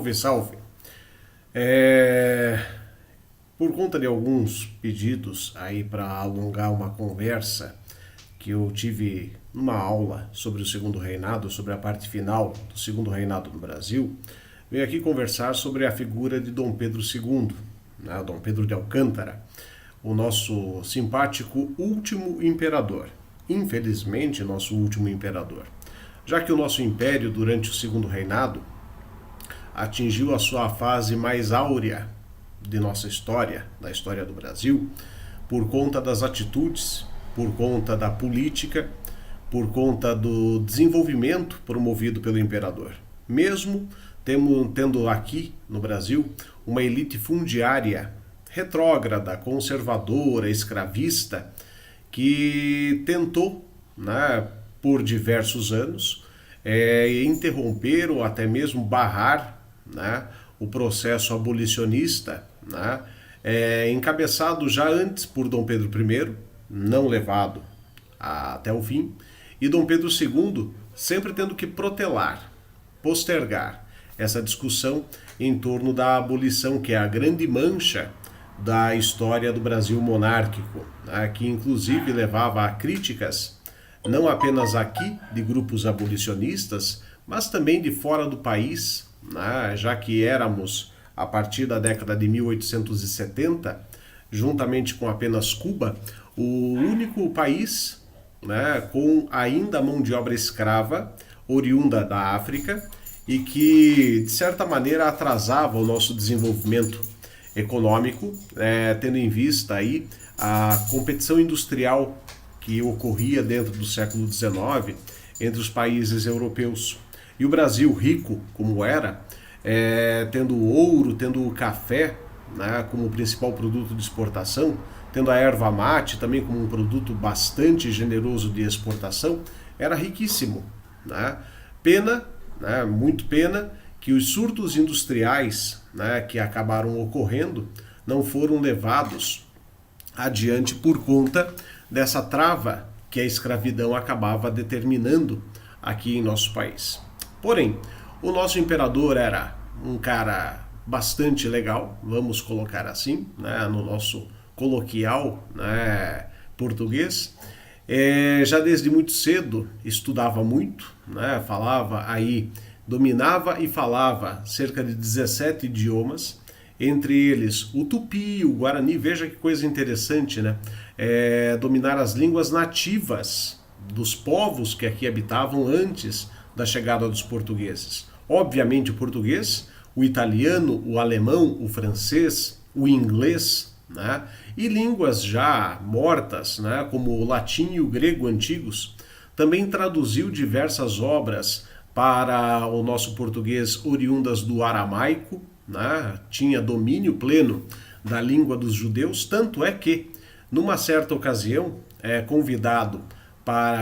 Salve, salve! É, Por conta de alguns pedidos aí para alongar uma conversa que eu tive numa aula sobre o Segundo Reinado, sobre a parte final do Segundo Reinado no Brasil, venho aqui conversar sobre a figura de Dom Pedro II, né, Dom Pedro de Alcântara, o nosso simpático último imperador. Infelizmente, nosso último imperador. Já que o nosso império, durante o Segundo Reinado, atingiu a sua fase mais áurea de nossa história, da história do Brasil, por conta das atitudes, por conta da política, por conta do desenvolvimento promovido pelo imperador. Mesmo tendo aqui no Brasil uma elite fundiária retrógrada, conservadora, escravista, que tentou, né, por diversos anos, interromper ou até mesmo barrar, né, o processo abolicionista, né, encabeçado já antes por Dom Pedro I, não levado até o fim, e Dom Pedro II sempre tendo que protelar, postergar essa discussão em torno da abolição, que é a grande mancha da história do Brasil monárquico, né, que inclusive levava a críticas não apenas aqui de grupos abolicionistas, mas também de fora do país, né, já que éramos, a partir da década de 1870, juntamente com apenas Cuba, o único país, né, com ainda mão de obra escrava, oriunda da África, e que, de certa maneira, atrasava o nosso desenvolvimento econômico, tendo em vista aí a competição industrial que ocorria dentro do século XIX entre os países europeus. E o Brasil, rico como era, tendo o ouro, tendo o café, né, como principal produto de exportação, tendo a erva mate também como um produto bastante generoso de exportação, era riquíssimo, né? Pena, né, muito pena, que os surtos industriais, né, que acabaram ocorrendo não foram levados adiante por conta dessa trava que a escravidão acabava determinando aqui em nosso país. Porém, o nosso imperador era um cara bastante legal, vamos colocar assim, né, no nosso coloquial, né, português. Já desde muito cedo estudava muito, né, falava aí, dominava e falava cerca de 17 idiomas, entre eles o tupi, o guarani. Veja que coisa interessante, né? Dominar as línguas nativas dos povos que aqui habitavam antes da chegada dos portugueses. Obviamente o português, o italiano, o alemão, o francês, o inglês, né? E línguas já mortas, né, como o latim e o grego antigos. Também traduziu diversas obras para o nosso português oriundas do aramaico, né? Tinha domínio pleno da língua dos judeus, tanto é que, numa certa ocasião, convidado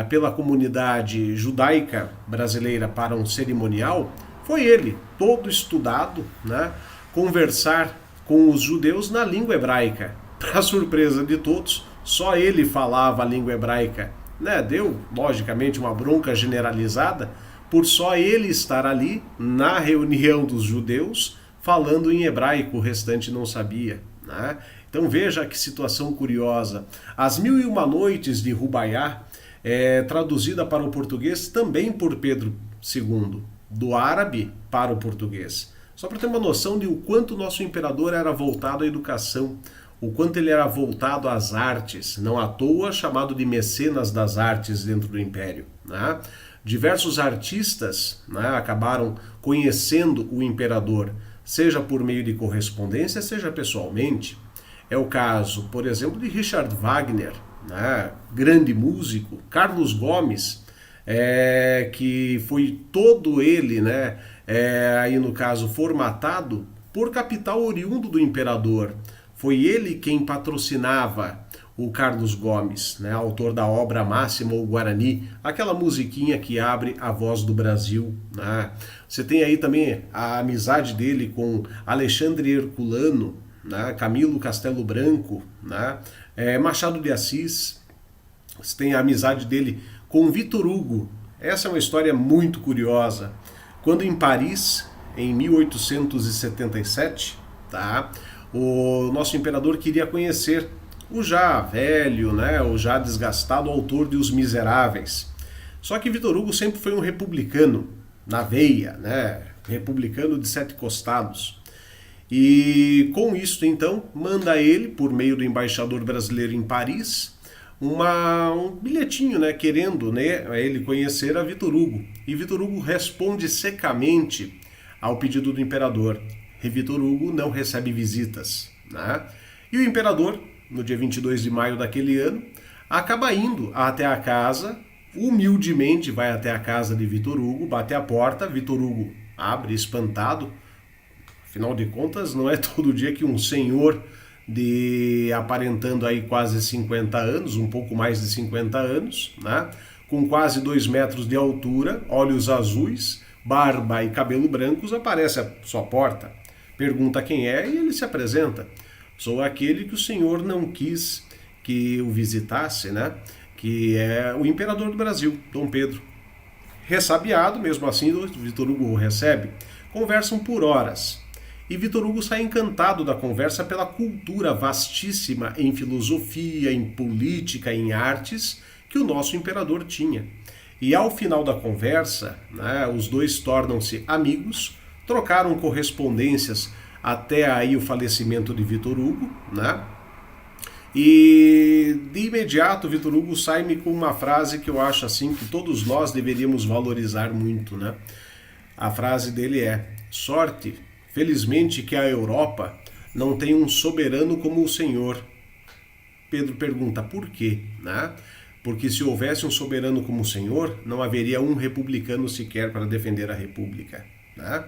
pela comunidade judaica brasileira para um cerimonial, foi ele, todo estudado, né, conversar com os judeus na língua hebraica. Para surpresa de todos, só ele falava a língua hebraica, né? Deu, logicamente, uma bronca generalizada por só ele estar ali na reunião dos judeus falando em hebraico, o restante não sabia, né? Então veja que situação curiosa. As Mil e Uma Noites de Rubaiá, traduzida para o português também por Pedro II, do árabe para o português. Só para ter uma noção de o quanto o nosso imperador era voltado à educação, o quanto ele era voltado às artes, não à toa chamado de mecenas das artes dentro do império, né? Diversos artistas, né, acabaram conhecendo o imperador, seja por meio de correspondência, seja pessoalmente. É o caso, por exemplo, de Richard Wagner, né, grande músico, Carlos Gomes, que foi todo ele, né, aí no caso formatado por capital oriundo do imperador. Foi ele quem patrocinava o Carlos Gomes, né, autor da obra máxima, o Guarani, aquela musiquinha que abre a voz do Brasil, né? Você tem aí também a amizade dele com Alexandre Herculano, né, Camilo Castelo Branco, né, Machado de Assis. Você tem a amizade dele com Vitor Hugo. Essa é uma história muito curiosa. Quando em Paris em 1877, tá? O nosso imperador queria conhecer o já velho, né, o já desgastado autor de Os Miseráveis. Só que Victor Hugo sempre foi um republicano na veia, né, republicano de sete costados. E com isso, então, manda ele, por meio do embaixador brasileiro em Paris, um bilhetinho, né, querendo, né, ele conhecer a Victor Hugo. E Victor Hugo responde secamente ao pedido do imperador. E Victor Hugo não recebe visitas, né? E o imperador, no dia 22 de maio daquele ano, acaba indo até a casa, humildemente vai até a casa de Victor Hugo, bate a porta, Victor Hugo abre espantado. Afinal de contas, não é todo dia que um senhor aparentando aí quase 50 anos, um pouco mais de 50 anos, né? Com quase 2 metros de altura, olhos azuis, barba e cabelo brancos, aparece à sua porta. Pergunta quem é e ele se apresenta. Sou aquele que o senhor não quis que o visitasse, né? Que é o imperador do Brasil, Dom Pedro. Ressabiado, mesmo assim, Victor Hugo o recebe. Conversam por horas. E Victor Hugo sai encantado da conversa pela cultura vastíssima em filosofia, em política, em artes que o nosso imperador tinha. E ao final da conversa, né, os dois tornam-se amigos, trocaram correspondências até aí o falecimento de Victor Hugo, né? E de imediato Victor Hugo sai-me com uma frase que eu acho assim que todos nós deveríamos valorizar muito, né? A frase dele é: sorte, felizmente que a Europa não tem um soberano como o Senhor. Pedro pergunta por quê, né? Porque se houvesse um soberano como o Senhor, não haveria um republicano sequer para defender a República, né?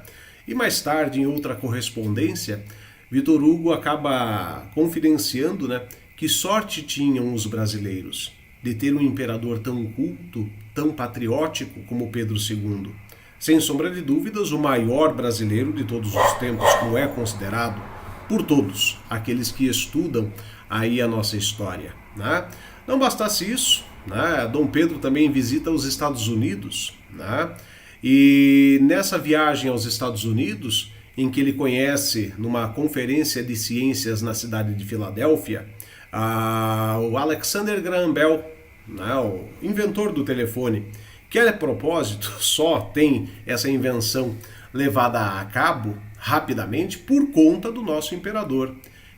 E mais tarde, em outra correspondência, Victor Hugo acaba confidenciando, né, que sorte tinham os brasileiros de ter um imperador tão culto, tão patriótico como Pedro II. Sem sombra de dúvidas, o maior brasileiro de todos os tempos, como é considerado por todos aqueles que estudam aí a nossa história, né? Não bastasse isso, né, Dom Pedro também visita os Estados Unidos, né? E nessa viagem aos Estados Unidos, em que ele conhece, numa conferência de ciências na cidade de Filadélfia, o Alexander Graham Bell, né, o inventor do telefone, que a propósito só tem essa invenção levada a cabo rapidamente por conta do nosso imperador,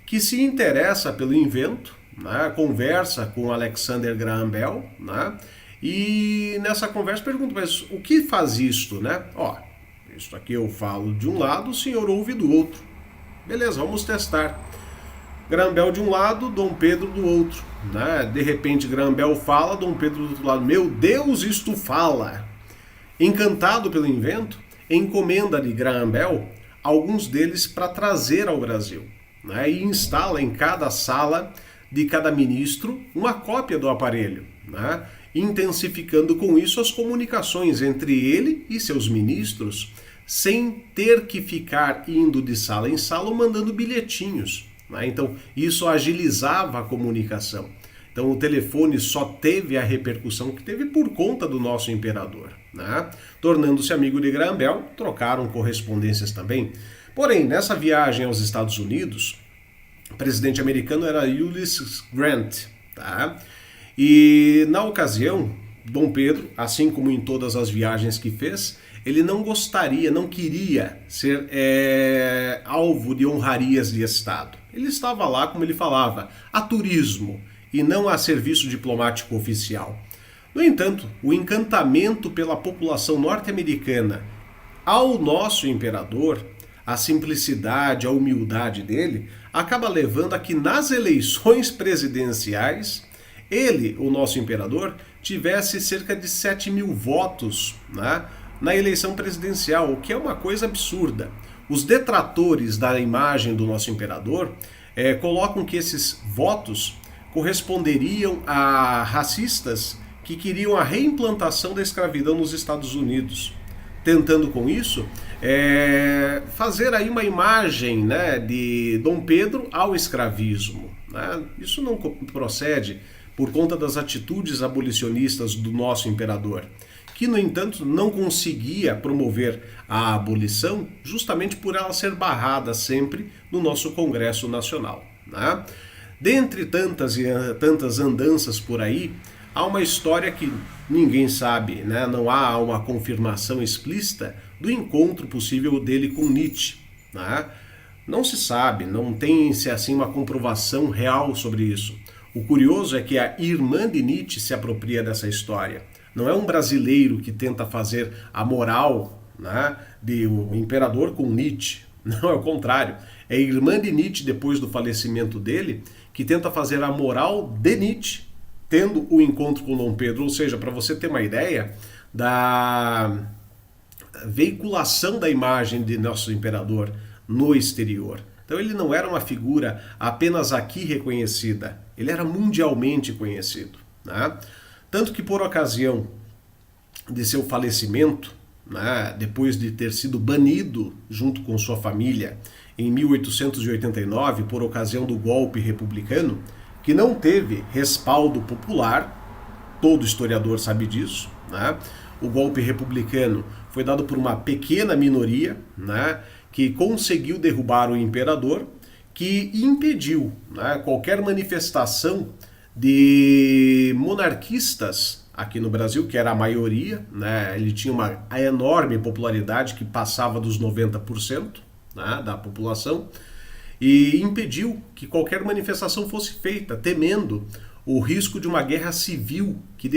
que se interessa pelo invento, né, conversa com Alexander Graham Bell, né, e nessa conversa pergunta, mas o que faz isto, né? Ó, isso aqui eu falo de um lado, o senhor ouve do outro. Beleza, vamos testar. Graham Bell de um lado, Dom Pedro do outro, né? De repente Graham Bell fala, Dom Pedro do outro lado. Meu Deus, isto fala! Encantado pelo invento, encomenda de Graham Bell alguns deles para trazer ao Brasil, né? E instala em cada sala de cada ministro uma cópia do aparelho, né? Intensificando com isso as comunicações entre ele e seus ministros, sem ter que ficar indo de sala em sala ou mandando bilhetinhos, né? Então, isso agilizava a comunicação. Então, o telefone só teve a repercussão que teve por conta do nosso imperador, né? Tornando-se amigo de Graham Bell, trocaram correspondências também. Porém, nessa viagem aos Estados Unidos, o presidente americano era Ulysses Grant, tá? E na ocasião, Dom Pedro, assim como em todas as viagens que fez, ele não gostaria, não queria ser alvo de honrarias de Estado. Ele estava lá, como ele falava, a turismo e não a serviço diplomático oficial. No entanto, o encantamento pela população norte-americana ao nosso imperador, a simplicidade, a humildade dele, acaba levando a que nas eleições presidenciais ele, o nosso imperador, tivesse cerca de 7 mil votos, né, na eleição presidencial, o que é uma coisa absurda. Os detratores da imagem do nosso imperador colocam que esses votos corresponderiam a racistas que queriam a reimplantação da escravidão nos Estados Unidos, tentando com isso fazer aí uma imagem, né, de Dom Pedro ao escravismo, né? Isso não procede por conta das atitudes abolicionistas do nosso imperador, que, no entanto, não conseguia promover a abolição justamente por ela ser barrada sempre no nosso Congresso Nacional, né? Dentre tantas e tantas andanças por aí, há uma história que ninguém sabe, né? Não há uma confirmação explícita do encontro possível dele com Nietzsche, né? Não se sabe, não tem-se assim uma comprovação real sobre isso. O curioso é que a irmã de Nietzsche se apropria dessa história. Não é um brasileiro que tenta fazer a moral, né, de o imperador com Nietzsche. Não, é o contrário. É a irmã de Nietzsche, depois do falecimento dele, que tenta fazer a moral de Nietzsche, tendo o encontro com Dom Pedro. Ou seja, para você ter uma ideia da veiculação da imagem de nosso imperador no exterior. Então ele não era uma figura apenas aqui reconhecida, ele era mundialmente conhecido, né? Tanto que por ocasião de seu falecimento, né, depois de ter sido banido junto com sua família em 1889 por ocasião do golpe republicano, que não teve respaldo popular, todo historiador sabe disso, né? O golpe republicano foi dado por uma pequena minoria, né, que conseguiu derrubar o imperador, que impediu, né, qualquer manifestação de monarquistas aqui no Brasil, que era a maioria, né? Ele tinha uma enorme popularidade que passava dos 90%, né, da população, e impediu que qualquer manifestação fosse feita, temendo o risco de uma guerra civil que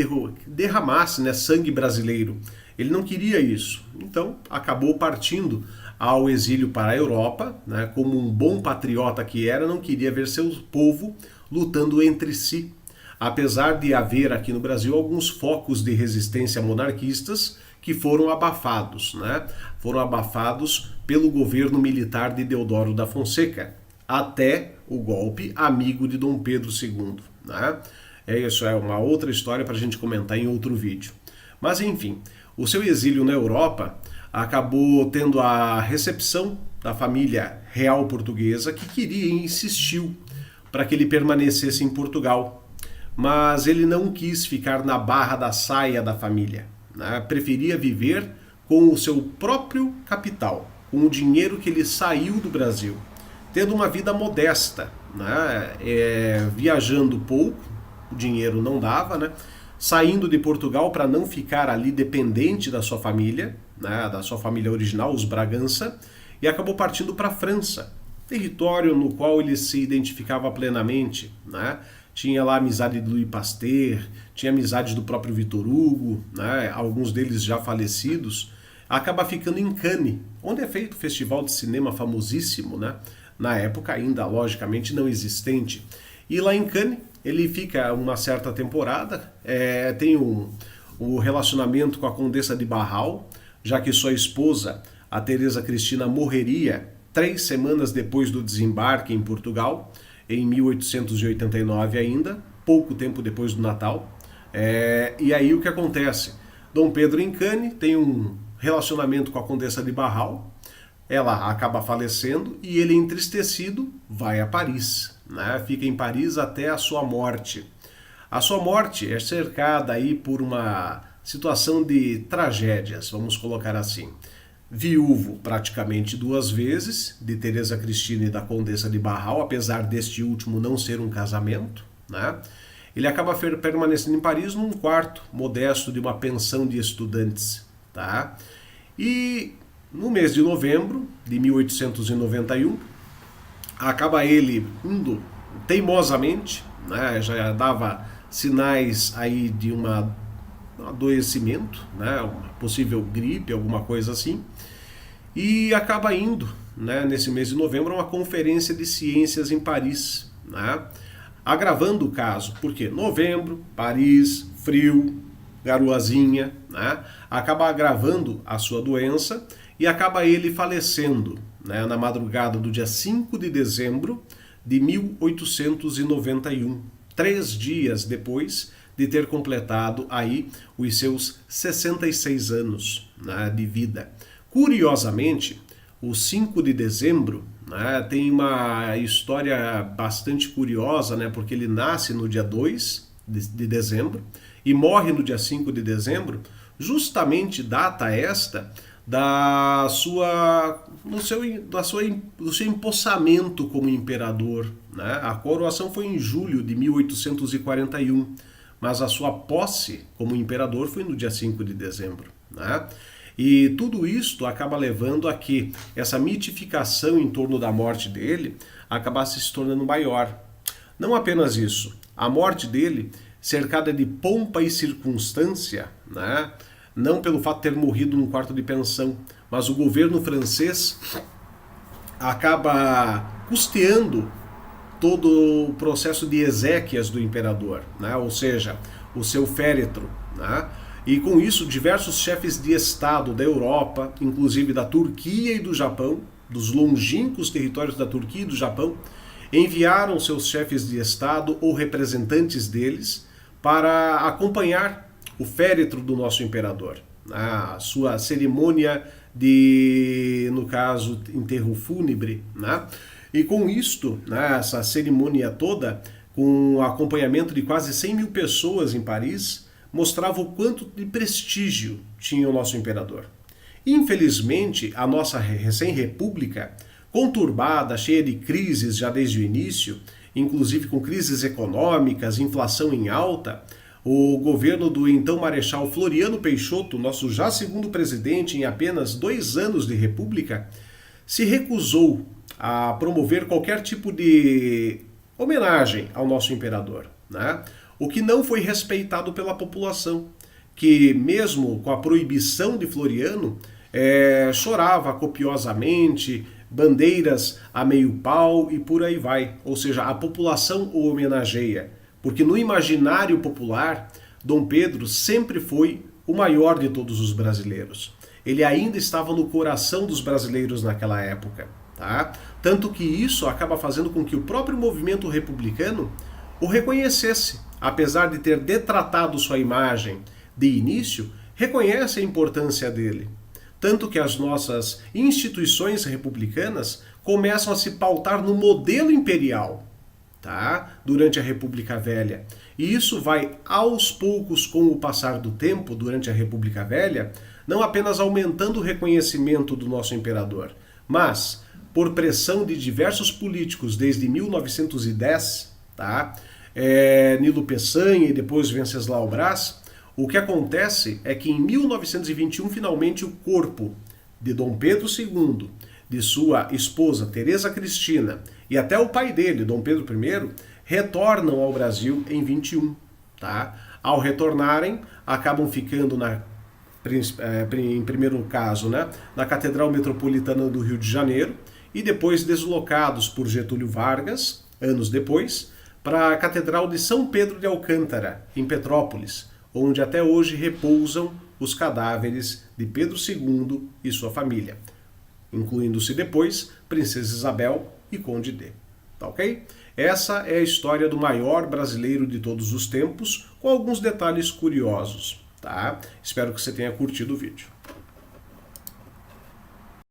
derramasse, né, sangue brasileiro. Ele não queria isso, então acabou partindo ao exílio para a Europa, né, como um bom patriota que era, não queria ver seu povo lutando entre si. Apesar de haver aqui no Brasil alguns focos de resistência monarquistas que foram abafados, né? Foram abafados pelo governo militar de Deodoro da Fonseca, até o golpe amigo de Dom Pedro II, né? Isso é uma outra história para a gente comentar em outro vídeo. Mas enfim, o seu exílio na Europa acabou tendo a recepção da família real portuguesa, que queria e insistiu para que ele permanecesse em Portugal. Mas ele não quis ficar na barra da saia da família, né? Preferia viver com o seu próprio capital, com o dinheiro que ele saiu do Brasil, tendo uma vida modesta, né? Viajando pouco, o dinheiro não dava, né? Saindo de Portugal para não ficar ali dependente da sua família, né? Da sua família original, os Bragança, e acabou partindo para a França, território no qual ele se identificava plenamente, né? Tinha lá a amizade de Louis Pasteur, tinha amizade do próprio Victor Hugo, né? Alguns deles já falecidos. Acaba ficando em Cannes, onde é feito o festival de cinema famosíssimo, né? Na época ainda, logicamente, não existente. E lá em Cannes, ele fica uma certa temporada, tem um relacionamento com a Condessa de Barral, já que sua esposa, a Teresa Cristina, morreria 3 semanas depois do desembarque em Portugal, em 1889 ainda, pouco tempo depois do Natal. E aí o que acontece? Dom Pedro em Cannes tem um relacionamento com a Condessa de Barral, ela acaba falecendo e ele, entristecido, vai a Paris, né? Fica em Paris até a sua morte. A sua morte é cercada aí por uma situação de tragédias, vamos colocar assim. Viúvo praticamente 2 vezes, de Teresa Cristina e da Condessa de Barral, apesar deste último não ser um casamento, né? Ele acaba permanecendo em Paris num quarto modesto de uma pensão de estudantes, tá? E no mês de novembro de 1891, acaba ele indo teimosamente, né? Já dava sinais aí de um adoecimento, né? Uma possível gripe, alguma coisa assim, e acaba indo, né, nesse mês de novembro, a uma conferência de ciências em Paris, né? Agravando o caso, porque novembro, Paris, frio, garoazinha, né? Acaba agravando a sua doença e acaba ele falecendo, né, na madrugada do dia 5 de dezembro de 1891, 3 dias depois de ter completado aí os seus 66 anos, né, de vida. Curiosamente, o 5 de dezembro, né, tem uma história bastante curiosa, né, porque ele nasce no dia 2 de dezembro e morre no dia 5 de dezembro, justamente data esta do seu empossamento como imperador, né? A coroação foi em julho de 1841, mas a sua posse como imperador foi no dia 5 de dezembro, né? E tudo isto acaba levando a que essa mitificação em torno da morte dele acabasse se tornando maior. Não apenas isso, a morte dele, cercada de pompa e circunstância, né? Não pelo fato de ter morrido num quarto de pensão, mas o governo francês acaba custeando todo o processo de exéquias do imperador, né? Ou seja, o seu féretro, né? E com isso, diversos chefes de Estado da Europa, inclusive da Turquia e do Japão, dos longínquos territórios da Turquia e do Japão, enviaram seus chefes de Estado ou representantes deles para acompanhar o féretro do nosso imperador, a sua cerimônia de, no caso, enterro fúnebre, né? E com isto, né, essa cerimônia toda, com o acompanhamento de quase 100 mil pessoas em Paris, mostrava o quanto de prestígio tinha o nosso imperador. Infelizmente, a nossa recém-república, conturbada, cheia de crises já desde o início, inclusive com crises econômicas, inflação em alta, o governo do então Marechal Floriano Peixoto, nosso já segundo presidente em apenas 2 anos de república, se recusou a promover qualquer tipo de homenagem ao nosso imperador, né? O que não foi respeitado pela população, que mesmo com a proibição de Floriano, chorava copiosamente, bandeiras a meio pau e por aí vai. Ou seja, a população o homenageia, porque no imaginário popular, Dom Pedro sempre foi o maior de todos os brasileiros. Ele ainda estava no coração dos brasileiros naquela época, tá? Tanto que isso acaba fazendo com que o próprio movimento republicano o reconhecesse, apesar de ter detratado sua imagem de início, reconhece a importância dele. Tanto que as nossas instituições republicanas começam a se pautar no modelo imperial, tá? Durante a República Velha. E isso vai aos poucos, com o passar do tempo, durante a República Velha, não apenas aumentando o reconhecimento do nosso imperador, mas, por pressão de diversos políticos desde 1910, tá? Nilo Peçanha e depois Venceslau Braz, o que acontece é que em 1921, finalmente, o corpo de Dom Pedro II, de sua esposa Teresa Cristina e até o pai dele, Dom Pedro I, retornam ao Brasil em 21. Tá? Ao retornarem, acabam ficando em primeiro caso, né, na Catedral Metropolitana do Rio de Janeiro e depois deslocados por Getúlio Vargas, anos depois, para a Catedral de São Pedro de Alcântara, em Petrópolis, onde até hoje repousam os cadáveres de Pedro II e sua família, incluindo-se depois Princesa Isabel e Conde D. Tá ok? Essa é a história do maior brasileiro de todos os tempos, com alguns detalhes curiosos. Tá? Espero que você tenha curtido o vídeo.